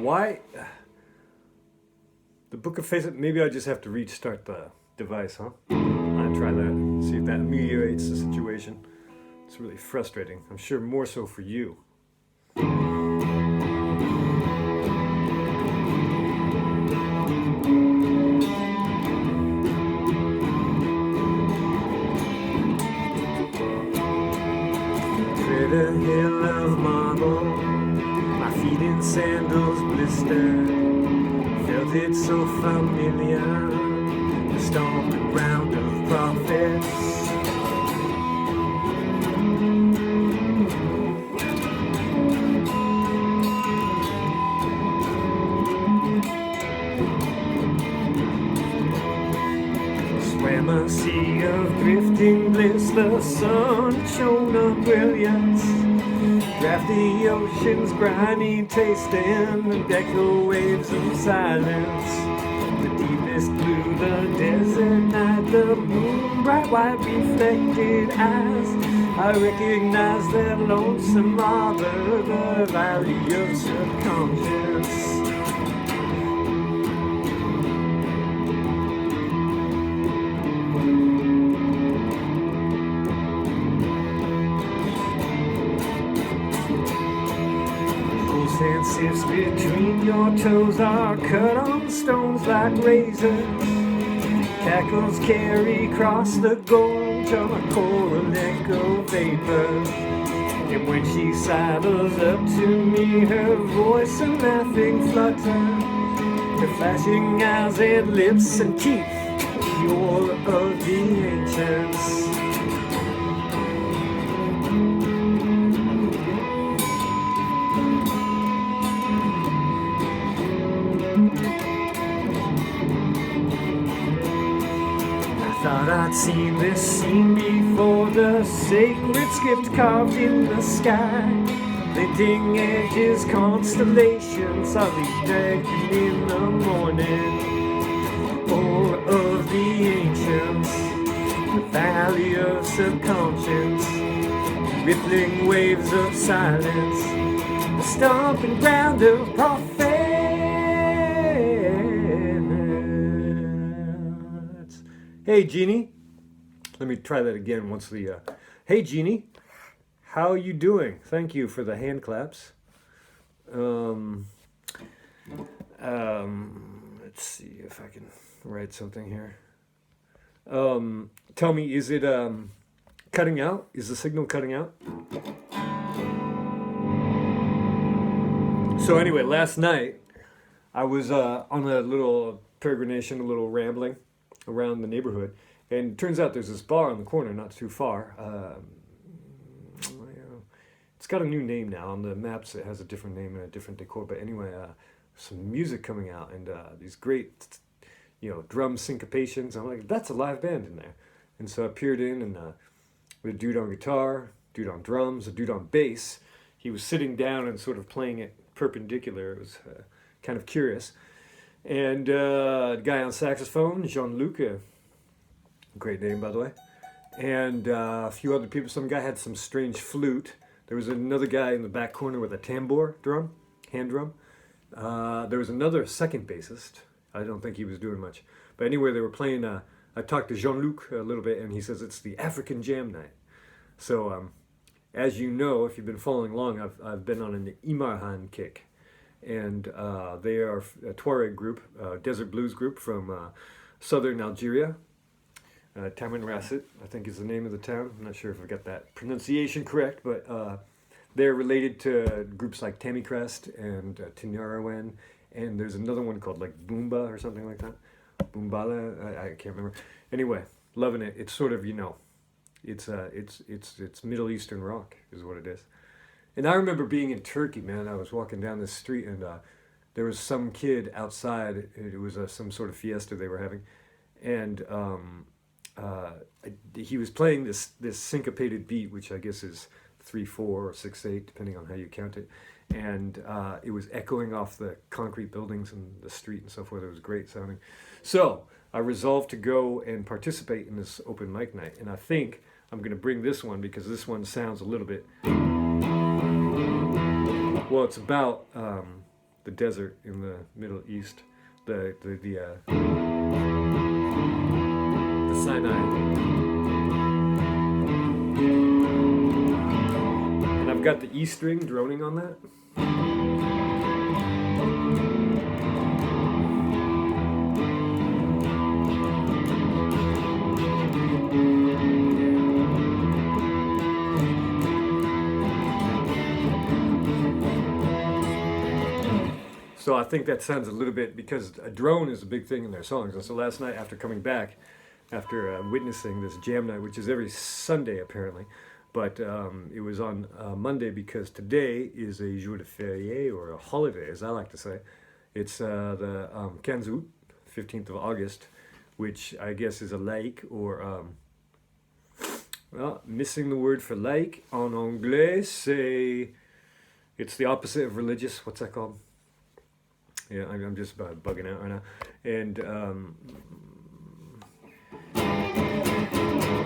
Why? The Book of Faces, maybe I just have to restart the device, huh? I'll try that, see if that ameliorates the situation. It's really frustrating. I'm sure more so for you. Tread a hill of marble, my feet in sandals blistered. Felt it so familiar, the stomping ground of prophets. Swam a sea of drifting bliss, the sun shone a brilliance. Draft the ocean's briny taste and deck the waves of silence. The deepest blue, the desert night, the moon bright white reflected eyes. I recognize that lonesome arbor, the valley of subconscious. And sifts between your toes are cut on stones like razors. Cackles carry across the gorge on a coral echo vapor. And when she sidles up to me, her voice a laughing flutter, her flashing eyes and lips and teeth, you're of the ancients. Thought I'd seen this scene before, the sacred script carved in the sky, lifting edges, constellations, I'll be dragging in the morning. Or of the ancients, the valley of subconscious, rippling waves of silence, the stomping ground of prophets. Hey, Jeannie. Let me try that again once the... Hey, Jeannie. How you doing? Thank you for the hand claps. Let's see if I can write something here. Tell me, is it cutting out? Is the signal cutting out? So anyway, last night I was on a little peregrination, a little rambling around the neighborhood, and it turns out there's this bar on the corner not too far. It's got a new name now. On the maps it has a different name and a different decor, but anyway, some music coming out and these great drum syncopations. I'm like, that's a live band in there. And so I peered in, and with a dude on guitar, dude on drums, a dude on bass. He was sitting down and sort of playing it perpendicular. It was kind of curious. And a guy on saxophone, Jean-Luc, great name by the way, and a few other people. Some guy had some strange flute. There was another guy in the back corner with a tambour drum, hand drum. There was another second bassist. I don't think he was doing much. But anyway, they were playing, I talked to Jean-Luc a little bit, and he says it's the African Jam Night. So, as you know, if you've been following along, I've been on an Imarhan kick. And they are a Tuareg group, desert blues group from southern Algeria. Tamanrasset, I think is the name of the town. I'm not sure if I got that pronunciation correct, but they're related to groups like Tamicrest and Tinarawen, and there's another one called like Boomba or something like that. Boombala, I can't remember. Anyway, loving it. It's sort of, it's Middle Eastern rock is what it is. And I remember being in Turkey, man. I was walking down this street, and there was some kid outside. It was some sort of fiesta they were having, and he was playing this syncopated beat, which I guess is 3/4 or 6/8, depending on how you count it. And it was echoing off the concrete buildings and the street and so forth. It was great sounding. So I resolved to go and participate in this open mic night, and I think I'm going to bring this one because this one sounds a little bit. Well, it's about the desert in the Middle East, the Sinai. And I've got the E string droning on that. So I think that sounds a little bit, because a drone is a big thing in their songs. And so last night, after coming back, after witnessing this jam night, which is every Sunday apparently, but it was on Monday because today is a jour de férié, or a holiday, as I like to say. It's the 15 août, 15th of August, which I guess is a laïc, or well, missing the word for laïc en anglais, it's the opposite of religious. What's that called? Yeah, I'm just about bugging out right now. And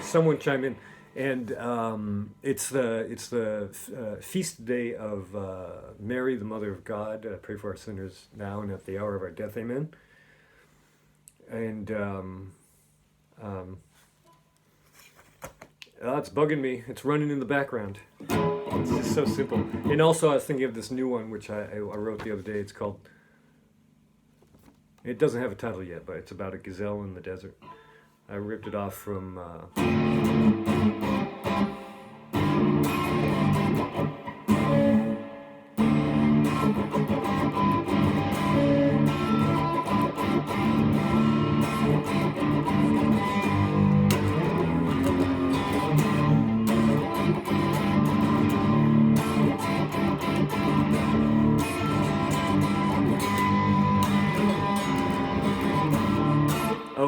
someone chime in. And it's the feast day of Mary, the Mother of God. Pray for our sinners now and at the hour of our death. Amen. And it's bugging me. It's running in the background. It's just so simple. And also, I was thinking of this new one, which I wrote the other day. It's called... It doesn't have a title yet, but it's about a gazelle in the desert. I ripped it off from...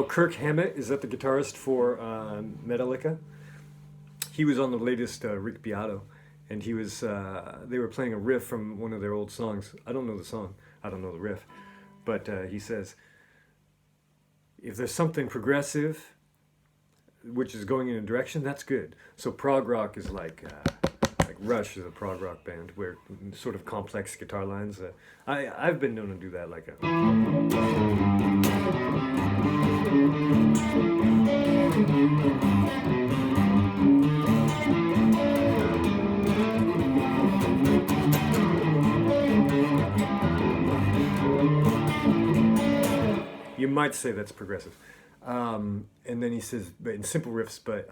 Kirk Hammett, is that the guitarist for Metallica? He was on the latest Rick Beato, and he was they were playing a riff from one of their old songs. I don't know the song, I don't know the riff, but he says, if there's something progressive which is going in a direction, that's good. So prog rock is like Rush is a prog rock band where sort of complex guitar lines. I've been known to do that, like a... You might say that's progressive. And then he says, but in simple riffs, but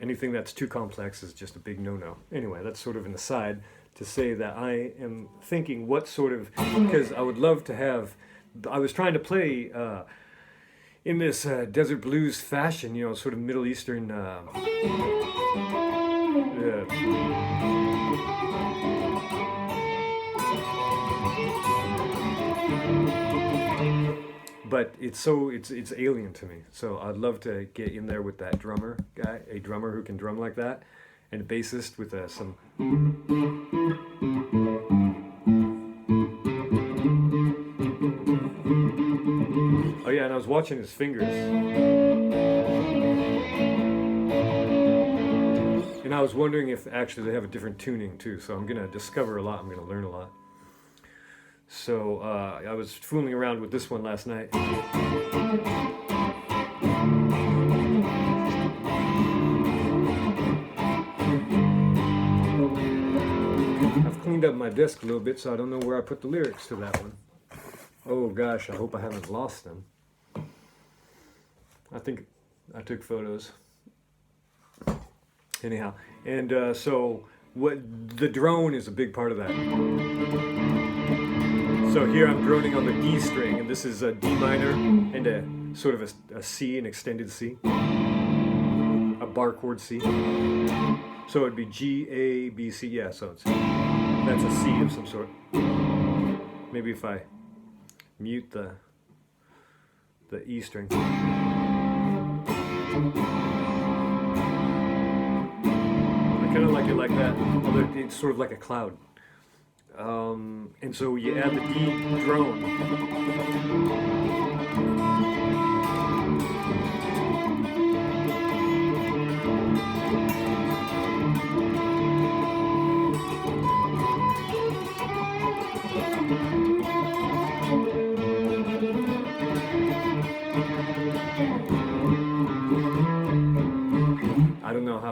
anything that's too complex is just a big no-no. Anyway, that's sort of an aside to say that I am thinking what sort of... Because I would love to have... I was trying to play... in this desert blues fashion, you know, sort of Middle Eastern... but it's alien to me. So I'd love to get in there with that drummer guy, a drummer who can drum like that, and a bassist with some... Oh yeah, and I was watching his fingers. And I was wondering if actually they have a different tuning too. So I'm going to discover a lot. I'm going to learn a lot. So I was fooling around with this one last night. I've cleaned up my desk a little bit, so I don't know where I put the lyrics to that one. Oh gosh, I hope I haven't lost them. I think I took photos. Anyhow, and so what the drone is a big part of that. So here I'm droning on the D string, and this is a D minor and a sort of a C, an extended C, a bar chord C. So it'd be G, A, B, C. Yeah, so that's a C of some sort. Maybe if I mute the E string. I kind of like it like that, although it's sort of like a cloud. And so you add the D drone.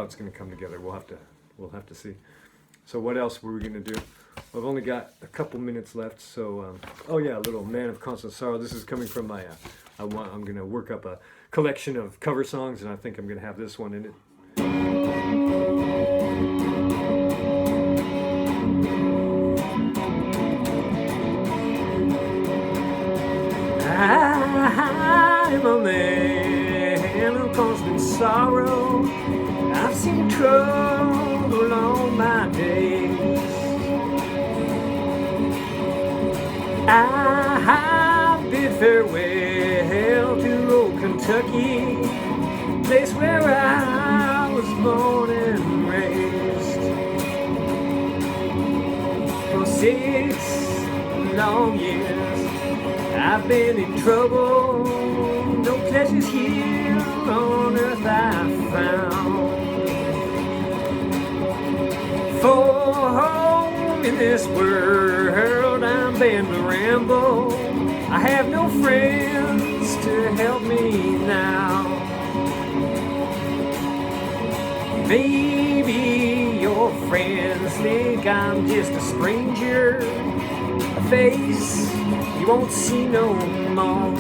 it's going to come together. We'll have to see. So what else were we going to do? I've only got a couple minutes left, so oh yeah, a little Man of Constant Sorrow. This is coming from my I'm going to work up a collection of cover songs, and I think I'm going to have this one in it. I'm a man of constant sorrow. I've seen trouble all my days. I bid farewell to old Kentucky, place where I was born and raised. For 6 long years I've been in trouble. No pleasures here on earth I found. For home in this world I'm bound to ramble. I have no friends to help me now. Maybe your friends think I'm just a stranger, a face you won't see no more.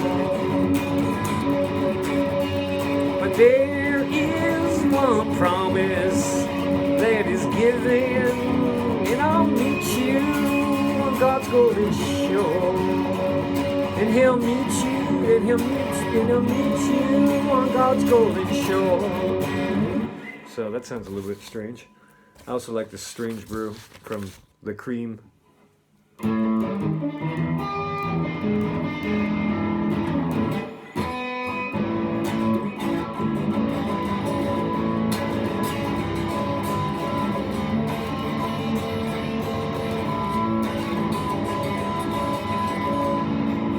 But there is one promise that is given, and I'll meet you on God's golden shore. And he'll meet you, and he'll meet you on God's golden shore. So that sounds a little bit strange. I also like this Strange Brew from The Cream.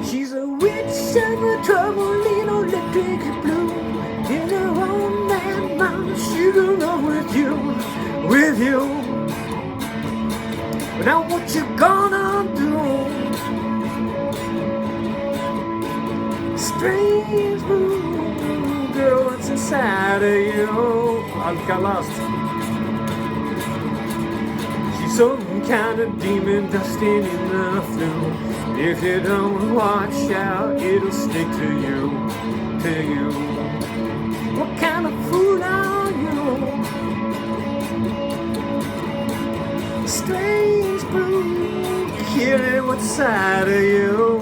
She's a witch and a trouble in electric blue. In her own man mind, she don't know with you. But now what you gonna do? Strange blue girl, what's inside of you? I got lost. She's some kind of demon dusting in the flue. If you don't watch out, it'll stick to you. What kind of fool are you? Strange brew, killing what's inside of you.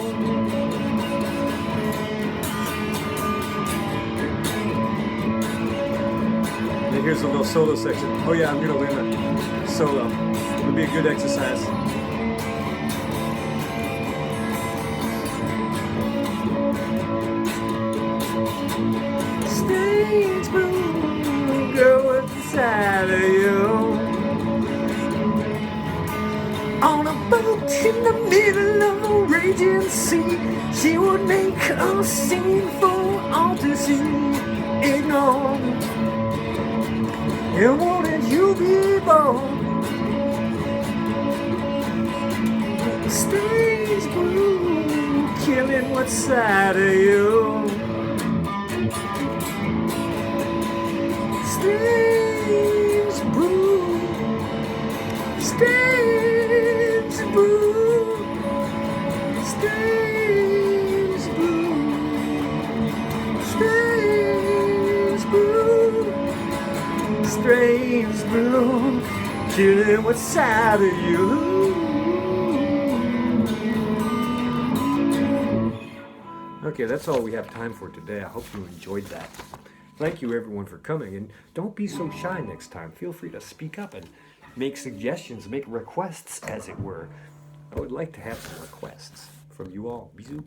And here's a little solo section. Oh yeah, I'm gonna learn a solo. It'll be a good exercise. Strange brew, girl, what's inside of you? On a boat in the middle of a raging sea, she would make a scene for all to see. Ignore, and won't you be born? Strange brew, killing what's inside of you. Strange brew, strange brew, strange brew, strange brew, strange brew, killing what's inside of you. Okay, that's all we have time for today. I hope you enjoyed that. Thank you everyone for coming, and don't be so shy next time. Feel free to speak up and make suggestions, make requests, as it were. I would like to have some requests from you all. Bisous.